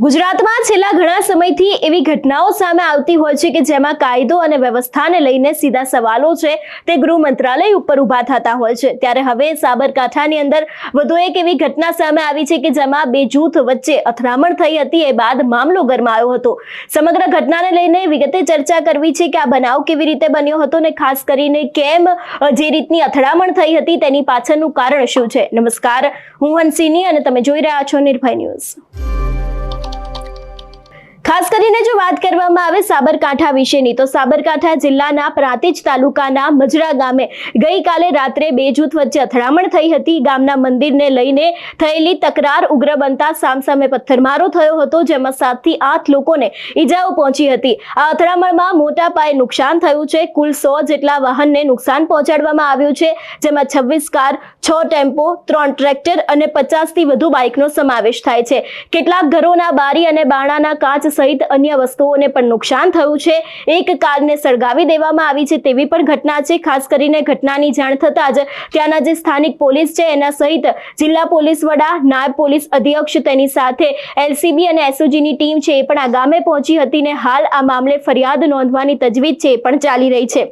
ગુજરાતમાં છેલ્લા ઘણા સમયથી એવી ઘટનાઓ સામે આવતી હોય છે કે જેમાં કાયદો અને વ્યવસ્થાને લઈને સીધા સવાલો છે તે ગૃહ મંત્રાલય ઉપર ઊભા થતા હોય છે। ત્યારે હવે સાબરકાંઠાની અંદર વધુ એક એવી ઘટના સામે આવી છે કે જેમાં બે જૂથ વચ્ચે અથડામણ થઈ હતી। એ બાદ મામલો ગરમાયો હતો। સમગ્ર ઘટનાને લઈને વિગતે ચર્ચા કરવી છે કે આ બનાવ કેવી રીતે બન્યો હતો ને ખાસ કરીને કેમ જે રીતની અથડામણ થઈ હતી તેની પાછળનું કારણ શું છે। નમસ્કાર, હું હંસિની અને તમે જોઈ રહ્યા છો નિર્ભય ન્યૂઝ। ખાસ કરીને જો વાત કરવામાં આવે સાબરકાંઠા વિશેની તો સાબરકાંઠા જિલ્લાના પ્રાંતિજ તાલુકાના મજરા ગામે ગઈકાલે રાત્રે બે જૂથ વચ્ચે અથડામણ થઈ હતી। ગામના મંદિરને લઈને થયેલી તકરાર ઉગ્ર બનતા સામસામે પથ્થરમારો થયો હતો, જેમાં 7 થી 8 લોકોને ઈજાઓ પહોંચી હતી। આ અથડામણમાં મોટા પાયે નુકસાન થયું છે। કુલ 100 જેટલા વાહનને નુકસાન પહોંચાડવામાં આવ્યું છે, જેમાં 26 કાર, 6 ટેમ્પો, 3 ટ્રેક્ટર અને 50 થી વધુ બાઇકનો સમાવેશ થાય છે। કેટલાક ઘરોના બારી અને બારણાના કાચ સહિત અન્ય વસ્તુઓને પણ નુકસાન થયું છે। એક કારને સળગાવી દેવામાં આવી છે તેવી પણ ઘટના છે। ખાસ કરીને ઘટનાની જાણ થતાં જ ત્યાંના જે સ્થાનિક પોલીસ છે એના સહિત જિલ્લા પોલીસ વડા, નાયબ પોલીસ અધિક્ષક, તેની સાથે એલસીબી અને એસઓજીની ટીમ છે એ પણ આ ગામે પહોંચી હતી ને હાલ આ મામલે ફરિયાદ નોંધવાની તજવીજ છે એ પણ ચાલી રહી છે।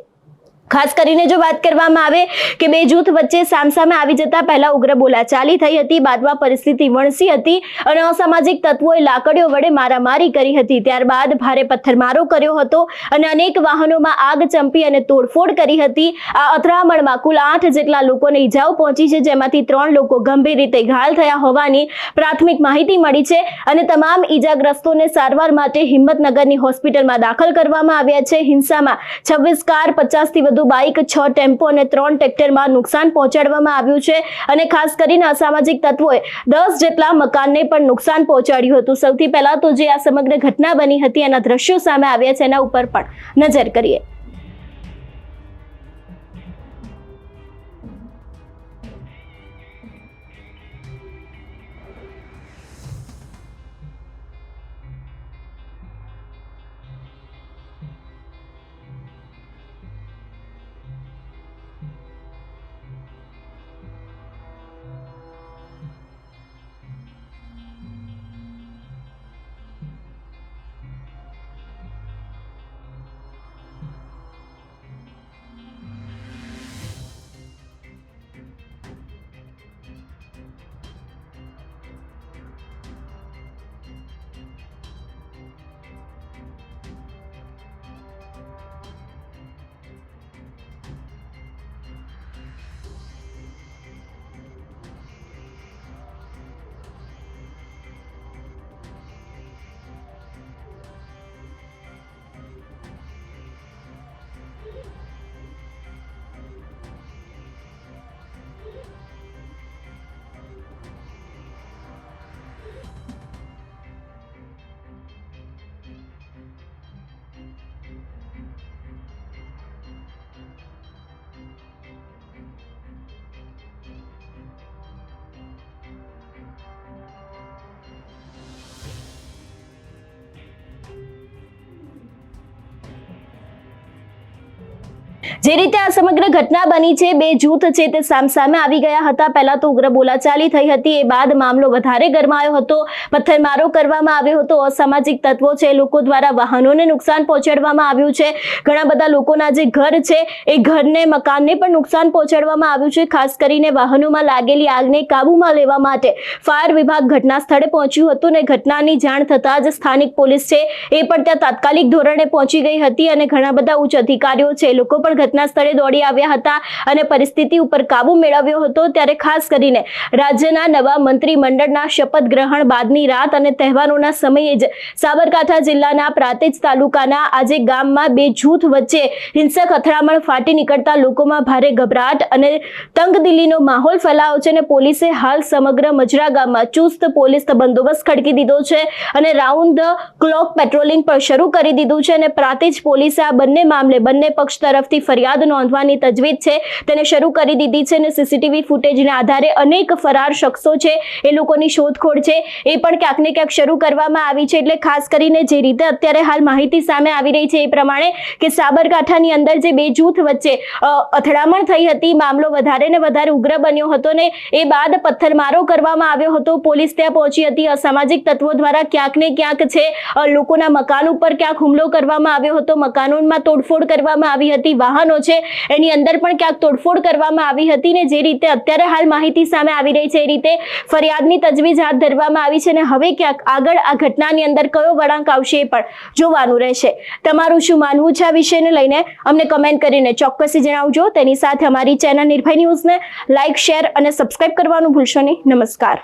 ખાસ કરીને જો વાત કરવામાં આવે કે બે જૂથ વચ્ચે સામસામે આવી જતા પહેલા ઉગ્ર બોલાચાલી થઈ હતી, બાદમાં પરિસ્થિતિ વણસી હતી અને અસામાજિક તત્વોએ લાકડીઓ વડે મારામારી કરી હતી। ત્યારબાદ ભારે પથ્થરમારો કર્યો હતો અને અનેક વાહનોમાં આગ ચંપી અને તોડફોડ કરી હતી। આ અથડામણમાં કુલ 8 જેટલા લોકોને ઈજાઓ પહોંચી છે, જેમાંથી 3 લોકો ગંભીર રીતે ઘાયલ થયા હોવાની પ્રાથમિક માહિતી મળી છે અને તમામ ઈજાગ્રસ્તોને સારવાર માટે હિંમતનગરની હોસ્પિટલમાં દાખલ કરવામાં આવ્યા છે। હિંસામાં 26 કાર, 50 થી વધુ બાઇક, 6 ટેમ્પો અને 3 ટ્રેક્ટરમાં નુકસાન પહોંચાડવામાં આવ્યું છે અને ખાસ કરીને અસામાજિક તત્વોએ 10 જેટલા મકાનને પણ નુકસાન પહોંચાડ્યું હતું। સૌથી પહેલા તો જે આ સમગ્ર ઘટના બની હતી એના દ્રશ્યો સામે આવ્યા છે, એના ઉપર પણ નજર કરીએ। જે રીતે આ સમગ્ર ઘટના બની છે, બે જૂથ છે તે સામસામે આવી ગયા હતા। પહેલા તો ઉગ્ર બોલાચાલી થઈ હતી, એ બાદ મામલો વધારે ગરમાયો હતો, પથ્થરમારો કરવામાં આવ્યો હતો। અસામાજિક તત્વો છે લોકો દ્વારા વાહનોને નુકસાન પહોંચાડવામાં આવ્યું છે। ઘણા બધા લોકોના જે ઘર છે એ ઘરને, મકાનને પણ નુકસાન પહોંચાડવામાં આવ્યું છે। ખાસ કરીને વાહનોમાં લાગેલી આગને કાબૂમાં લેવા માટે ફાયર વિભાગ ઘટના સ્થળે પહોંચ્યું હતું અને ઘટનાની જાણ થતાં જ સ્થાનિક પોલીસ છે એ પણ ત્યાં તાત્કાલિક ધોરણે પહોંચી ગઈ હતી અને ઘણા બધા ઉચ્ચ અધિકારીઓ છે લોકો પણ ઘટના સ્થળે દોડી આવ્યા હતા અને પરિસ્થિતિ ઉપર કાબુ મેળવ્યો હતો। ત્યારે ખાસ કરીને રાજ્યના નવા મંત્રીમંડળના શપથ ગ્રહણ બાદની રાત અને તહેવારોના સમયે જ સાબરકાંઠા જિલ્લાના પ્રાંતિજ તાલુકાના આજે ગામમાં બે જૂથ વચ્ચે હિંસક અથડામણ ફાટી નીકળતા લોકોમાં ભારે ગભરાટ અને તંગદિલીનો માહોલ ફેલાયો છે અને પોલીસે હાલ સમગ્ર મજરા ગામમાં ચુસ્ત પોલીસ બંદોબસ્ત ખડકી દીધો છે અને રાઉન્ડ ધ ક્લોક પેટ્રોલિંગ પણ શરૂ કરી દીધું છે અને પ્રાંતિજ પોલીસે આ બંને મામલે બંને પક્ષ તરફથી ફરિયાદ નોંધવાની તજવીજ છે તેને શરૂ કરી દીધી છે અને સીસીટીવી ફૂટેજના આધારે અનેક ફરાર શખ્સો છે એ લોકોની શોધખોળ છે એ પણ ક્યાંક ને ક્યાંક શરૂ કરવામાં આવી છે। એટલે ખાસ કરીને જે રીતે અત્યારે હાલ માહિતી સામે આવી રહી છે એ પ્રમાણે કે સાબરકાંઠાની અંદર જે બે જૂથ વચ્ચે અથડામણ થઈ હતી, મામલો વધારે ને વધારે ઉગ્ર બન્યો હતો ને એ બાદ પથ્થરમારો કરવામાં આવ્યો હતો, પોલીસ ત્યાં પહોંચી હતી, અસામાજિક તત્વો દ્વારા ક્યાંક ને ક્યાંક છે લોકોના મકાન ઉપર ક્યાંક હુમલો કરવામાં આવ્યો હતો, મકાનોમાં તોડફોડ કરવામાં આવી હતી, વાહનો છે એની અંદર પણ ક્યાંક તોડફોડ કરવામાં આવી હતી ને જે રીતે અત્યારે હાલ માહિતી સામે આવી રહી છે એ રીતે ફરિયાદની તજવીજ હાથ ધરવામાં આવી છે અને હવે ક્યાંક આગળ આ ઘટનાની અંદર કયો વળાંક આવશે એ પણ જોવાનું રહેશે। તમારું શું માનવું છે આ વિષયને લઈને અમને કમેન્ટ કરીને ચોક્કસથી જણાવજો। તેની સાથે અમારી ચેનલ નિર્ભય ન્યૂઝને લાઇક, શેર અને સબસ્ક્રાઇબ કરવાનું ભૂલશો નહીં। નમસ્કાર।